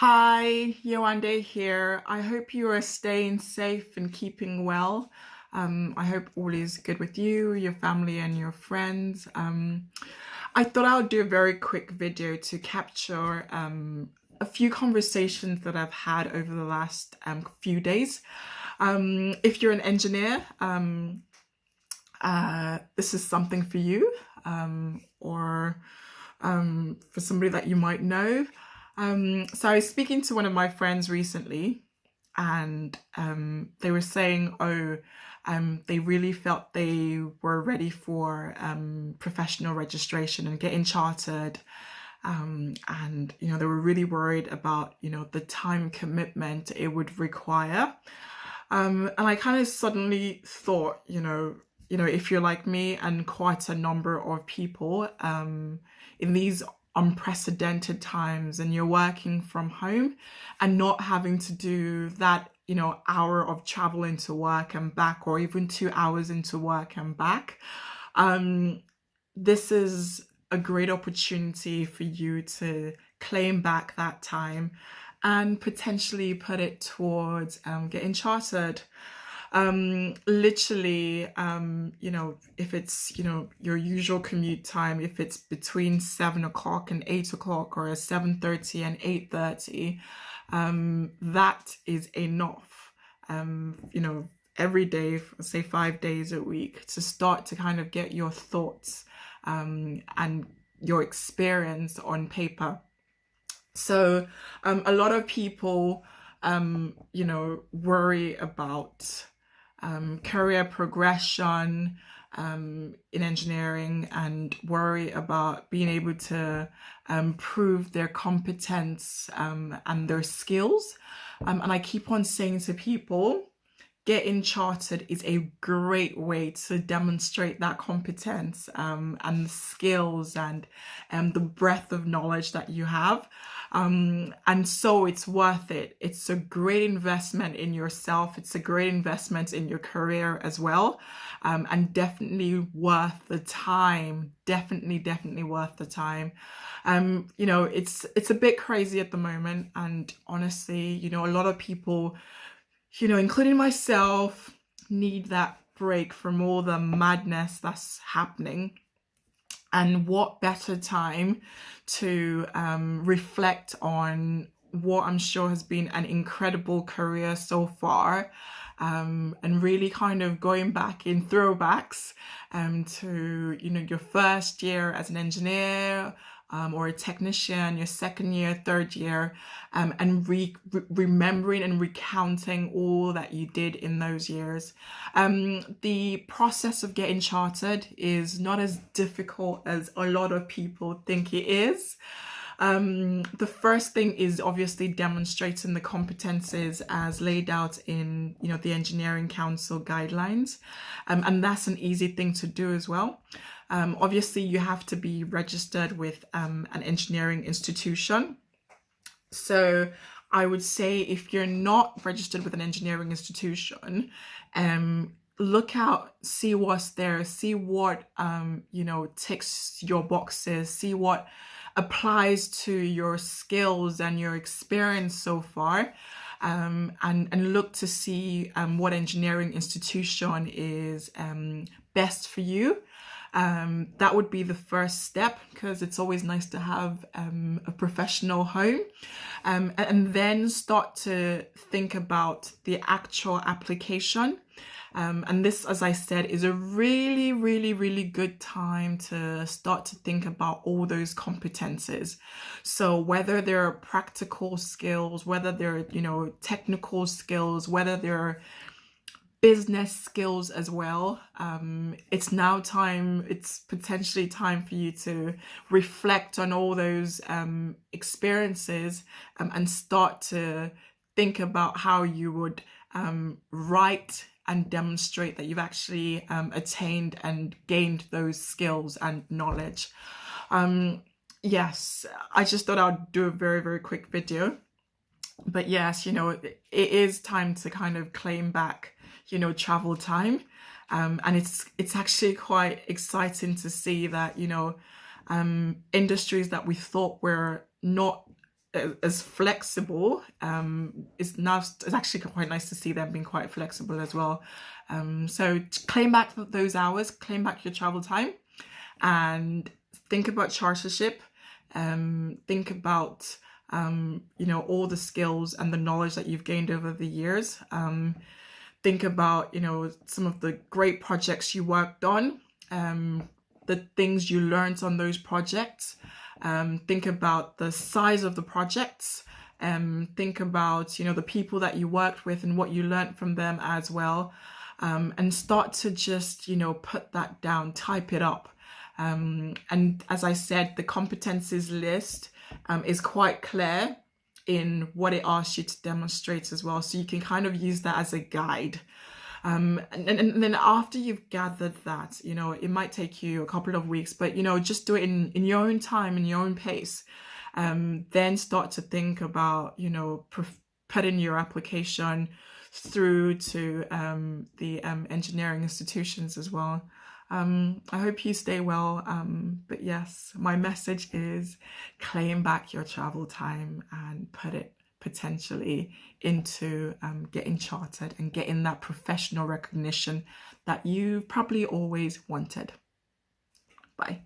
Hi, Yewande here. I hope you are staying safe and keeping well. I hope all is good with you, your family, and your friends. I thought I would do a very quick video to capture a few conversations that I've had over the last few days. If you're an engineer, this is something for you, or for somebody that you might know. So I was speaking to one of my friends recently, and they were saying, oh, they really felt they were ready for professional registration and getting chartered. And they were really worried about the time commitment it would require. And I kind of suddenly thought, if you're like me and quite a number of people, in these unprecedented times and you're working from home and not having to do that, hour of travel into work and back, or even 2 hours into work and back, this is a great opportunity for you to claim back that time and potentially put it towards getting chartered. Literally, if it's, your usual commute time, if it's between 7 o'clock and 8 o'clock, or 7:30 and 8:30, that is enough. Every day, say 5 days a week, to start to kind of get your thoughts and your experience on paper. So a lot of people, worry about career progression in engineering, and worry about being able to prove their competence and their skills. And I keep on saying to people, getting chartered is a great way to demonstrate that competence and the skills and the breadth of knowledge that you have. And so it's worth it. It's a great investment in yourself. It's a great investment in your career as well. And definitely worth the time. Definitely worth the time. It's a bit crazy at the moment. And honestly, a lot of people, including myself, need that break from all the madness that's happening. And what better time to reflect on what I'm sure has been an incredible career so far, and really kind of going back in throwbacks to your first year as an engineer, or a technician, your second year, third year, and remembering and recounting all that you did in those years. The process of getting chartered is not as difficult as a lot of people think it is. The first thing is obviously demonstrating the competences as laid out in, the Engineering Council guidelines. And that's an easy thing to do as well. Obviously, you have to be registered with an engineering institution. So I would say, if you're not registered with an engineering institution, look out, see what's there, see what, ticks your boxes, see what applies to your skills and your experience so far. And look to see what engineering institution is best for you. That would be the first step, because it's always nice to have a professional home, and then start to think about the actual application. And this, as I said, is a really good time to start to think about all those competences. So whether they're practical skills, whether they're, technical skills, whether they're business skills as well. It's potentially time for you to reflect on all those experiences, and start to think about how you would write and demonstrate that you've actually attained and gained those skills and knowledge. Yes, I just thought I'd do a very quick video. But yes, it is time to kind of claim back, travel time. And it's actually quite exciting to see that, industries that we thought were not as flexible. It's actually quite nice to see them being quite flexible as well. So claim back those hours, claim back your travel time, and think about chartership. Think about all the skills and the knowledge that you've gained over the years. Think about some of the great projects you worked on, the things you learned on those projects. Think about the size of the projects. Think about the people that you worked with and what you learned from them as well. And start to just put that down, type it up. And as I said, the competencies list is quite clear in what it asks you to demonstrate as well. So you can kind of use that as a guide. And then after you've gathered that, it might take you a couple of weeks, but, just do it in your own time, in your own pace. Then start to think about, putting your application through to the engineering institutions as well. I hope you stay well. But yes, my message is claim back your travel time and put it potentially into getting chartered and getting that professional recognition that you probably always wanted. Bye.